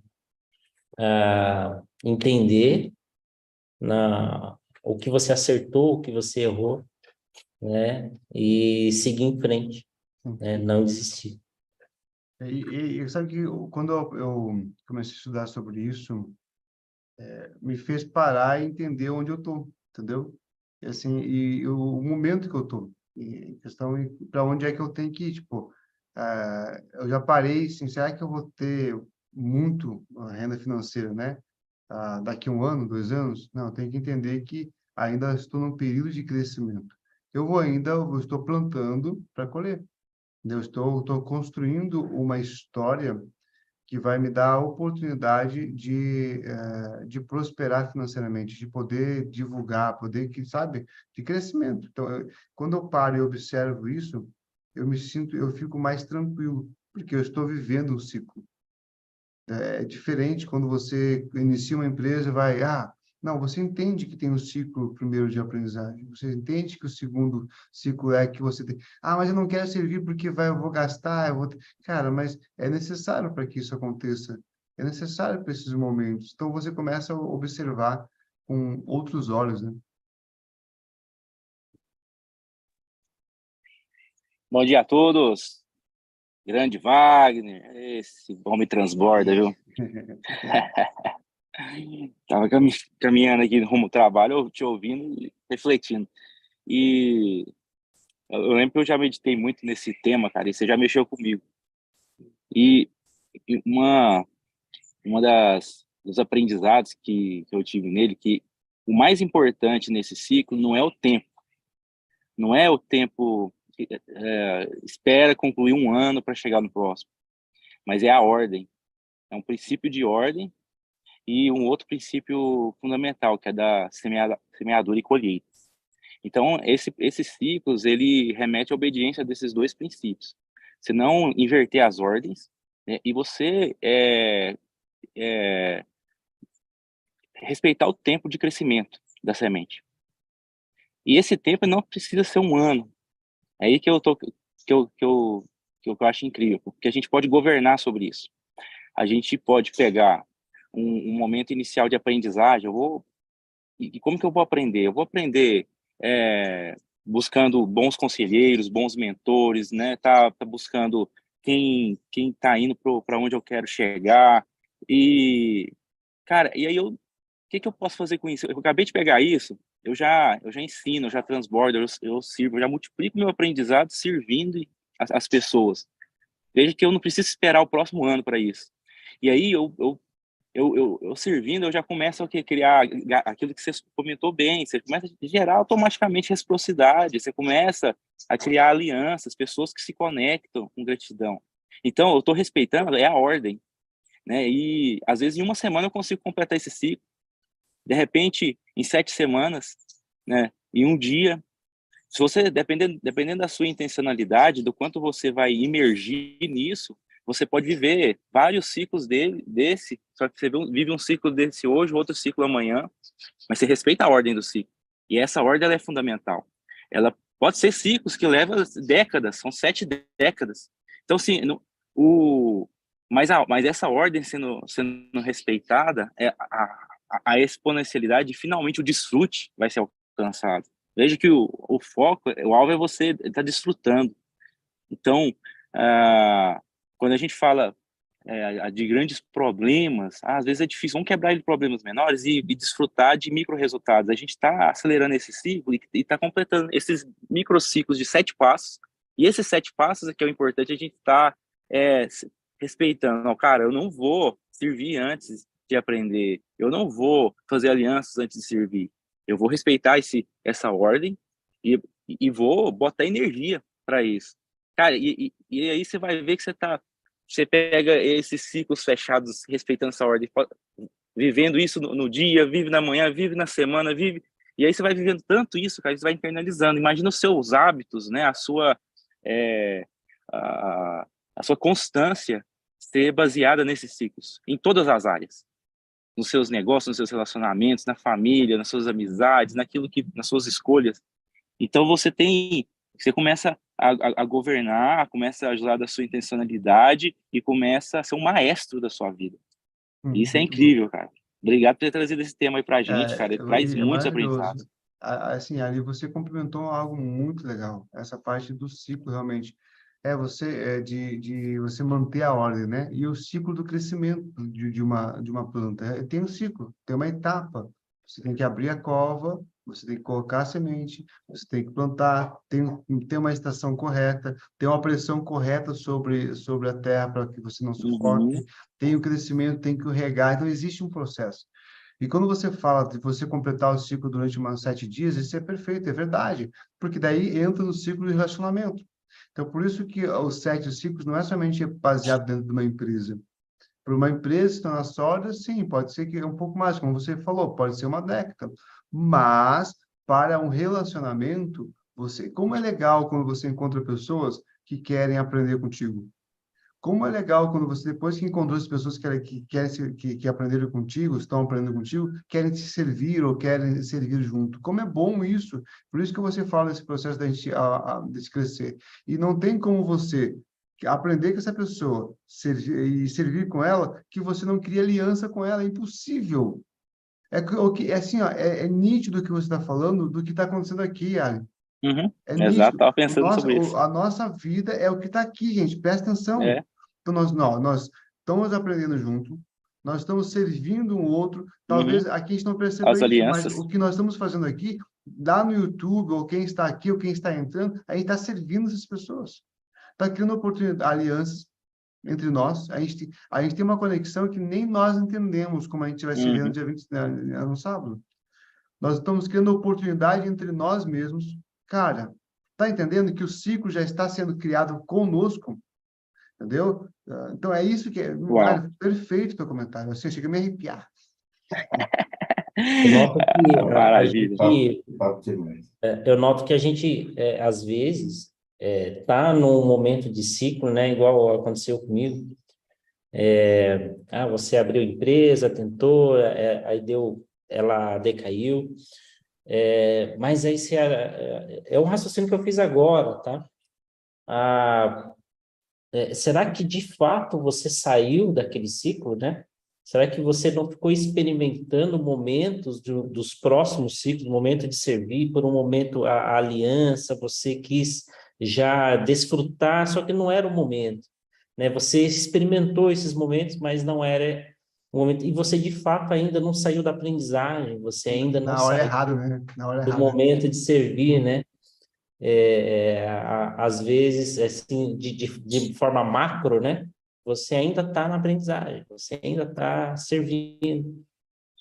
entender o que você acertou, o que você errou, né? E seguir em frente, né? Não desistir. E sabe que quando eu comecei a estudar sobre isso, me fez parar e entender onde eu tô, entendeu? E assim, o momento que eu tô, e questão para onde é que eu tenho que ir, tipo, eu já parei, assim, será que eu vou ter muito renda financeira, né? Daqui 1 ano, 2 anos? Não, eu tenho que entender que ainda estou num período de crescimento. Eu estou plantando para colher. Estou construindo uma história que vai me dar a oportunidade de prosperar financeiramente, de poder divulgar, poder, que sabe, de crescimento. Então, quando eu paro e observo isso, eu fico mais tranquilo, porque eu estou vivendo um ciclo. É diferente quando você inicia uma empresa e vai, não, você entende que tem um ciclo primeiro de aprendizagem, você entende que o segundo ciclo é que você tem, mas eu não quero servir porque eu vou gastar, Cara, mas é necessário para que isso aconteça, é necessário para esses momentos. Então você começa a observar com outros olhos, né? Bom dia a todos. Grande Wagner, esse homem transborda, viu? Tava caminhando aqui no rumo ao trabalho, te ouvindo e refletindo. E eu lembro que eu já meditei muito nesse tema, cara, e você já mexeu comigo. E uma dos aprendizados que eu tive nele, que o mais importante nesse ciclo não é o tempo. Não é o tempo que espera concluir 1 ano para chegar no próximo, mas é a ordem. É um princípio de ordem e um outro princípio fundamental, que é da semeadura e colheita. Então, esses ciclos, ele remete à obediência desses dois princípios. Você não inverter as ordens, né? E você respeitar o tempo de crescimento da semente. E esse tempo não precisa ser um ano. É aí que eu acho incrível, porque a gente pode governar sobre isso. A gente pode pegar um momento inicial de aprendizagem. E como que eu vou aprender? Eu vou aprender buscando bons conselheiros, bons mentores, né? Tá buscando quem tá indo para onde eu quero chegar. E, cara, e aí o que eu posso fazer com isso? Eu acabei de pegar isso, eu já ensino, eu já transbordo, eu sirvo, eu já multiplico meu aprendizado servindo as pessoas. Veja que eu não preciso esperar o próximo ano para isso. E aí eu servindo, eu já começo a criar aquilo que você comentou bem, você começa a gerar automaticamente reciprocidade, você começa a criar alianças, pessoas que se conectam com gratidão. Então, eu estou respeitando, é a ordem, né? E às vezes em uma semana eu consigo completar esse ciclo, de repente em 7 semanas, né? Em um dia, se você, dependendo da sua intencionalidade, do quanto você vai imergir nisso, você pode viver vários ciclos desse, só que você vive um ciclo desse hoje, outro ciclo amanhã, mas você respeita a ordem do ciclo. E essa ordem ela é fundamental. Ela pode ser ciclos que levam décadas, são 7 décadas. Então, assim, mas essa ordem sendo respeitada, a exponencialidade, finalmente o desfrute vai ser alcançado. Veja que o foco, o alvo é você estar desfrutando. Então, quando a gente fala de grandes problemas, às vezes é difícil. Vamos quebrar ele em problemas menores e desfrutar de micro resultados. A gente está acelerando esse ciclo e está completando esses microciclos de 7 passos. E esses 7 passos é que é o importante, a gente está respeitando. Não, cara, eu não vou servir antes de aprender. Eu não vou fazer alianças antes de servir. Eu vou respeitar essa ordem e vou botar energia para isso. Cara, e aí você vai ver que você pega esses ciclos fechados, respeitando essa ordem, vivendo isso no dia, vive na manhã, vive na semana, vive. E aí você vai vivendo tanto isso, cara, você vai internalizando. Imagina os seus hábitos, né? A sua constância ser baseada nesses ciclos, em todas as áreas. Nos seus negócios, nos seus relacionamentos, na família, nas suas amizades, nas suas escolhas. Então você começa a governar, começa a ajudar da sua intencionalidade e começa a ser um maestro da sua vida. E isso é Muito bom. incrível, cara. Obrigado por ter trazido esse tema aí pra gente, cara. Ele traz É muitos maravilhoso. aprendizados. Assim, ali você complementou algo muito legal, essa parte do ciclo, realmente. Você manter a ordem, né? E o ciclo do crescimento de uma planta. Tem um ciclo, tem uma etapa. Você tem que abrir a cova, você tem que colocar a semente, você tem que plantar, tem uma estação correta, tem uma pressão correta sobre a terra para que você não sufoque, Uhum. tem o crescimento, tem que regar. Então, existe um processo. E quando você fala de você completar o ciclo durante umas 7 dias, isso é perfeito, é verdade, porque daí entra no ciclo de relacionamento. Então, por isso que os 7 ciclos não é somente baseado dentro de uma empresa. Para uma empresa, estão nas sólidas, sim, pode ser que é um pouco mais, como você falou, pode ser uma década. Mas, para um relacionamento, como é legal quando você encontra pessoas que querem aprender contigo. Como é legal quando você, depois que encontrou as pessoas que aprenderam contigo, estão aprendendo contigo, querem te servir ou querem servir junto. Como é bom isso. Por isso que você fala desse processo da gente de se crescer. E não tem como você aprender com essa pessoa e servir com ela que você não cria aliança com ela. É impossível. É assim, ó, é nítido o que você está falando do que está acontecendo aqui, Ali. Uhum. É Exato, nítido. tava pensando sobre isso. A nossa vida é o que está aqui, gente. Presta atenção. É. Então, nós estamos aprendendo junto, nós estamos servindo um outro. Talvez Uhum. aqui a gente não perceba As isso, mas alianças. o que nós estamos fazendo aqui, lá no YouTube, ou quem está aqui, ou quem está entrando, a gente está servindo essas pessoas. Está criando oportunidades, alianças entre nós. A gente tem uma conexão que nem nós entendemos como a gente vai se ver no Uhum. dia 20, no sábado. Nós estamos criando oportunidade entre nós mesmos. Cara, tá entendendo que o ciclo já está sendo criado conosco? Entendeu? Então, é isso que é. Uau. Perfeito o teu comentário. Assim, chega a me arrepiar. Eu noto que a Maravilha. gente, Papo demais. eu noto que a gente, às vezes, tá num momento de ciclo, né? Igual aconteceu comigo. Você abriu empresa, tentou, aí ela decaiu. Mas aí é um raciocínio que eu fiz agora, tá? Será que de fato você saiu daquele ciclo, né? Será que você não ficou experimentando momentos dos próximos ciclos, momento de servir, por um momento a aliança, você quis já desfrutar, só que não era o momento, né? Você experimentou esses momentos, mas não era o momento, e você de fato ainda não saiu da aprendizagem, você ainda não Na hora saiu errada, né? Na hora do errada. momento de servir, né? Às vezes, assim, de forma macro, né? Você ainda está na aprendizagem, você ainda está servindo,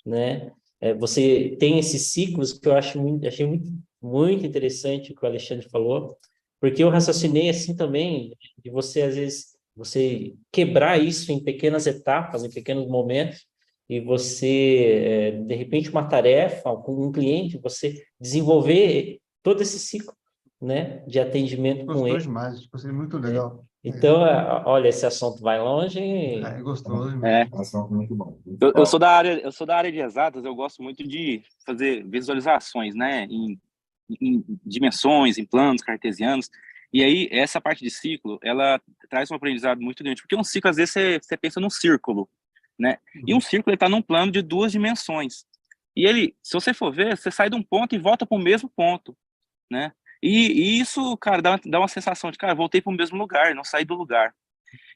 né? Você tem esses ciclos que eu achei muito interessante o que o Alexandre falou, porque eu raciocinei assim também, de você, às vezes, você quebrar isso em pequenas etapas, em pequenos momentos, e você, de repente, uma tarefa com um cliente, você desenvolver todo esse ciclo, né, de atendimento com Gostou ele. demais. Gostei muito legal. Então, olha, esse assunto vai longe. É gostoso demais. É, Assunto muito bom. eu sou da área de exatas, eu gosto muito de fazer visualizações, né, em dimensões, em planos cartesianos. E aí, essa parte de ciclo, ela traz um aprendizado muito grande, porque um ciclo, às vezes, você pensa num círculo, né? E um círculo está num plano de 2 dimensões. E ele, se você for ver, você sai de um ponto e volta para o mesmo ponto, né? E isso, cara, dá uma sensação de, cara, voltei para o mesmo lugar, não saí do lugar.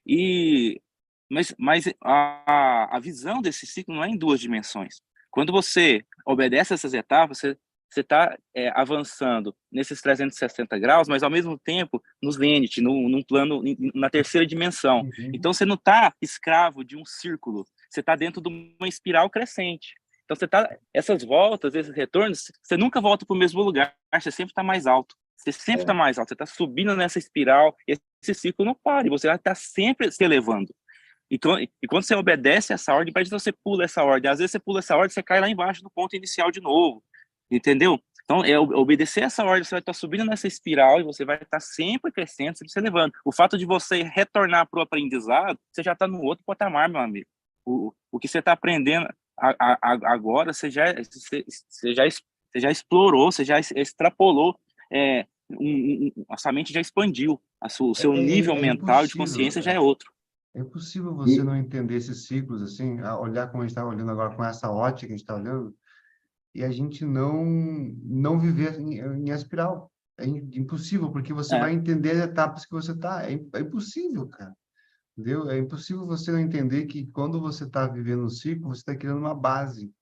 E, mas a visão desse ciclo não é em 2 dimensões. Quando você obedece essas etapas, você está avançando nesses 360 graus, mas ao mesmo tempo nos Zenit, num plano, na terceira dimensão. Uhum. Então você não está escravo de um círculo, você está dentro de uma espiral crescente. Então essas voltas, esses retornos, você nunca volta para o mesmo lugar, você sempre está mais alto. Você sempre está mais alto, você está subindo nessa espiral, esse ciclo não para, e você vai estar sempre se elevando. E quando você obedece essa ordem, parece que você pula essa ordem. Às vezes você pula essa ordem, você cai lá embaixo do ponto inicial de novo, entendeu? Então, obedecer essa ordem, você vai estar subindo nessa espiral e você vai estar sempre crescendo, sempre se elevando. O fato de você retornar para o aprendizado, você já está no outro patamar, meu amigo. O que você está aprendendo agora, você já explorou, você já extrapolou, a sua mente já expandiu, o seu nível É mental de impossível. consciência já é outro. É impossível você E, não entender esses ciclos, assim, a olhar como a gente está olhando agora, com essa ótica que a gente está olhando, e a gente não viver em espiral. É impossível, porque você É, vai entender as etapas que você está. É impossível, cara. Entendeu? É impossível você não entender que quando você está vivendo um ciclo, você está criando uma base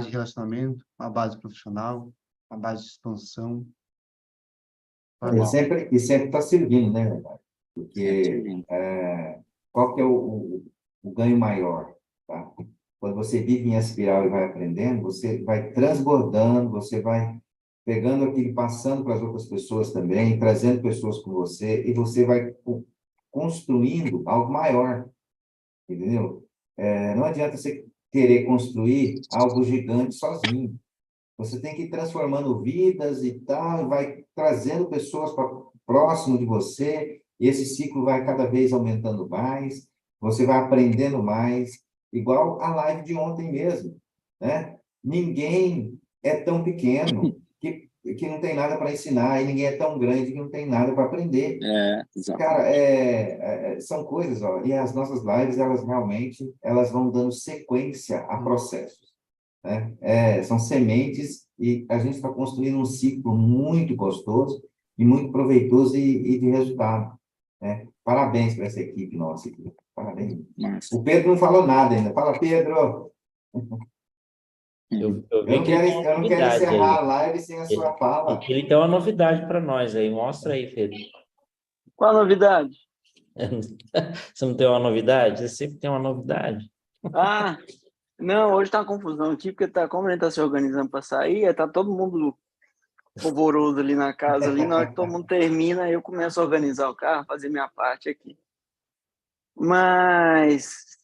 de relacionamento, uma base profissional, uma base de expansão. e Sabe? uau, sempre está servindo, né, verdade? sempre Porque servindo. qual que é o ganho maior, tá? Quando você vive em espiral e vai aprendendo, você vai transbordando, você vai pegando aquilo, passando para as outras pessoas também, trazendo pessoas com você, e você vai construindo algo maior, entendeu? Não adianta você querer construir algo gigante sozinho. Você tem que ir transformando vidas e tal, e vai trazendo pessoas para próximo de você, e esse ciclo vai cada vez aumentando mais, você vai aprendendo mais, igual a live de ontem mesmo, né? Ninguém é tão pequeno que não tem nada para ensinar, e ninguém é tão grande que não tem nada para aprender. Cara, Exatamente. são coisas, ó, e as nossas lives, elas realmente, elas vão dando sequência a processos, né? São sementes e a gente está construindo um ciclo muito gostoso e muito proveitoso e de resultado, né? Parabéns para essa equipe nossa aqui. Parabéns. Massa. O Pedro não falou nada ainda. Fala, Pedro. Eu vi que ele tem uma Eu não quero novidade encerrar a aí. live sem a sua fala. Ele tem uma novidade para nós aí. Mostra aí, Pedro. Qual a novidade? Você não tem uma novidade? Você sempre tem uma novidade. Ah, não, hoje tá uma confusão aqui, porque como a gente tá se organizando para sair, tá todo mundo polvoroso ali na casa, ali, na hora que todo mundo termina, eu começo a organizar o carro, fazer minha parte aqui. Mas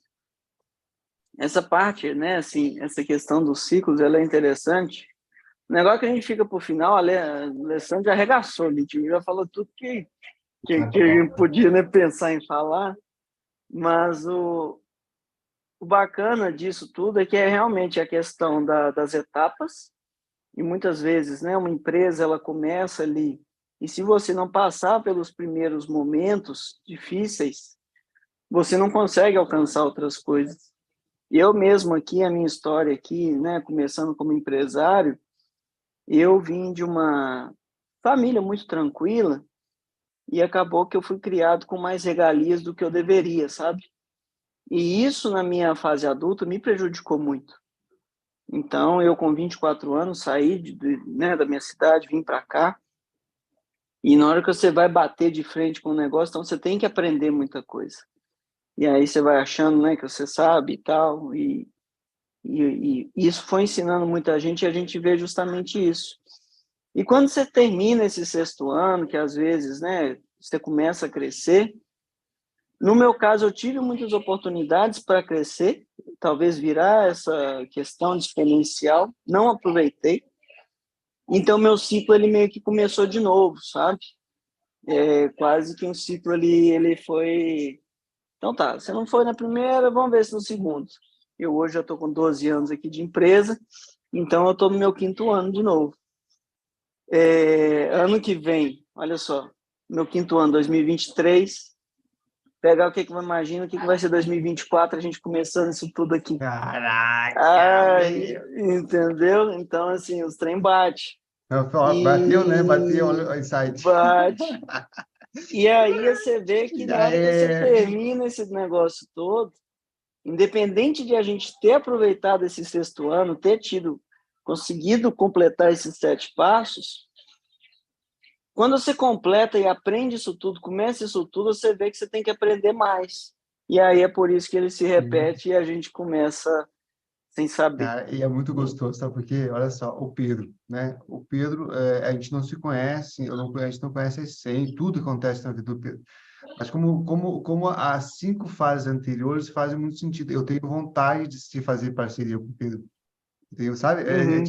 essa parte, né, assim, essa questão dos ciclos, ela é interessante, O negócio que a gente fica por final, a Alessandro já arregaçou, a gente já falou tudo que a gente podia, né, pensar em falar, mas o bacana disso tudo é que é realmente a questão das etapas, e muitas vezes, né, uma empresa ela começa ali, e se você não passar pelos primeiros momentos difíceis, você não consegue alcançar outras coisas. E eu mesmo aqui, a minha história aqui, né, começando como empresário, eu vim de uma família muito tranquila e acabou que eu fui criado com mais regalias do que eu deveria, sabe? E isso, na minha fase adulta, me prejudicou muito. Então, eu com 24 anos saí né, da minha cidade, vim para cá, e na hora que você vai bater de frente com o negócio, então você tem que aprender muita coisa. E aí você vai achando, né, que você sabe e tal, e isso foi ensinando muita gente, e a gente vê justamente isso. E quando você termina esse sexto ano, que às vezes, né, você começa a crescer, no meu caso, eu tive muitas oportunidades para crescer, talvez virar essa questão de exponencial, não aproveitei. Então, meu ciclo, ele meio que começou de novo, sabe? Quase que um ciclo ali, ele foi... Então tá, você não foi na primeira, vamos ver se no segundo. Eu hoje já estou com 12 anos aqui de empresa, então eu estou no meu 5º ano de novo. Ano que vem, olha só, meu 5º ano, 2023, pegar o que eu imagino, o que vai ser 2024, a gente começando isso tudo aqui. Caraca! Entendeu? Então, assim, os trem bate. Bateu, né? Bateu, olha o insight. Bate. E aí você vê que na hora que você É. termina esse negócio todo, independente de a gente ter aproveitado esse sexto ano, conseguido completar esses 7 passos, quando você completa e aprende isso tudo, começa isso tudo, você vê que você tem que aprender mais. E aí é por isso que ele se repete e a gente começa sem saber. Cara, e é muito gostoso, sabe por quê? Olha só, o Pedro, né? O Pedro, a gente não se conhece, a gente não conhece a essência, tudo acontece na vida do Pedro. Mas como as 5 fases anteriores fazem muito sentido. Eu tenho vontade de se fazer parceria com o Pedro. Entendeu? Sabe? Uhum.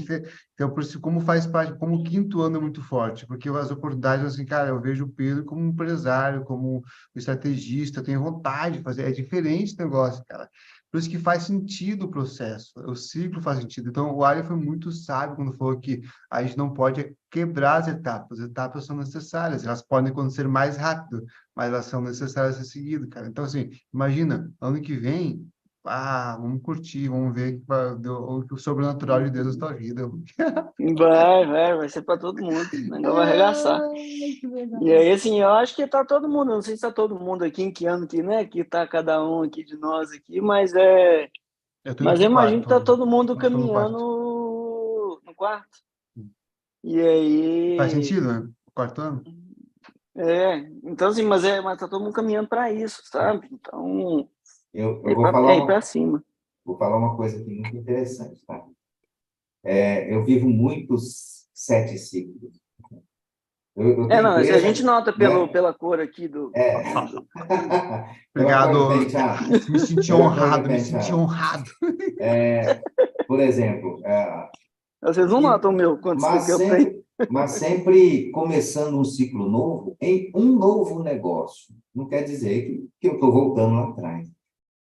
Então, por isso, como faz parte, como o 5º ano é muito forte, porque as oportunidades, assim, cara, eu vejo o Pedro como um empresário, como um estrategista, eu tenho vontade de fazer, é diferente o negócio, cara. Por isso que faz sentido o processo, o ciclo faz sentido. Então, o Ali foi muito sábio quando falou que a gente não pode quebrar as etapas são necessárias, elas podem acontecer mais rápido, mas elas são necessárias a ser seguidas, cara. Então, assim, imagina, ano que vem, vamos curtir, vamos ver o sobrenatural de Deus na tua vida. Vai ser para todo mundo. O negócio vai arregaçar. Que legal. E aí, assim, eu acho que tá todo mundo, não sei se tá todo mundo aqui, em que ano que, né, que tá cada um aqui de nós aqui, mas Eu tô indo mas eu pro imagino que tá quarto. todo mundo Eu tô no caminhando quarto. no quarto. E Faz aí, sentido, né? O quarto ano? então assim, mas tá todo mundo caminhando para isso, sabe? Então, Eu é vou para falar ir para cima. vou falar uma coisa aqui muito interessante, tá? Eu vivo muitos 7 ciclos. Eu tenho Não, a empresa, gente nota né? pela cor aqui do... É. Pela cor do Obrigado. penteado. Me senti Pela cor do honrado, me senti penteado. honrado. Por exemplo, Vocês não e- notam o meu, quantos mas que eu tenho. sempre começando um ciclo novo em um novo negócio. Não quer dizer que eu estou voltando lá atrás.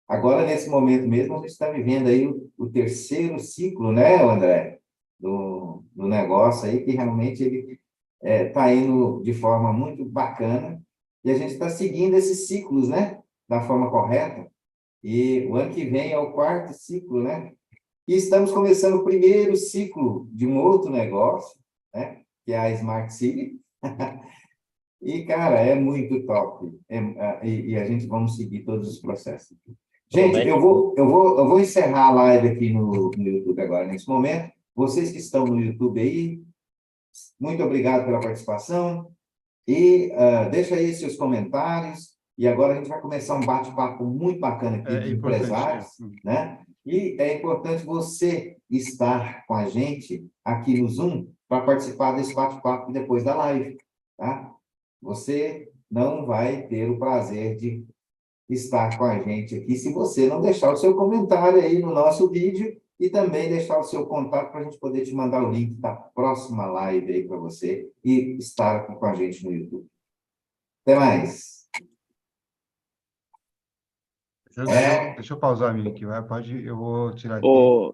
Agora, nesse momento mesmo, a gente está vivendo aí o terceiro ciclo, né, André? Do negócio aí, que realmente ele está indo de forma muito bacana. E a gente está seguindo esses ciclos, né? Da forma correta. E o ano que vem é o 4º ciclo, né? E estamos começando o primeiro ciclo de um outro negócio, né? Que é a Smart City. E, cara, é muito top. E a gente vamos seguir todos os processos. Gente, Como é? eu vou encerrar a live aqui no YouTube agora, nesse momento. Vocês que estão no YouTube aí, muito obrigado pela participação. E deixa aí seus comentários. E agora a gente vai começar um bate-papo muito bacana aqui É de importante. empresários, né? E é importante você estar com a gente aqui no Zoom para participar desse bate-papo depois da live, tá? Você não vai ter o prazer de estar com a gente aqui se você não deixar o seu comentário aí no nosso vídeo e também deixar o seu contato para a gente poder te mandar o link da próxima live aí para você e estar aqui com a gente no YouTube. Até mais. Deixa eu pausar a minha aqui, vai? Pode, eu vou tirar aqui. Ô,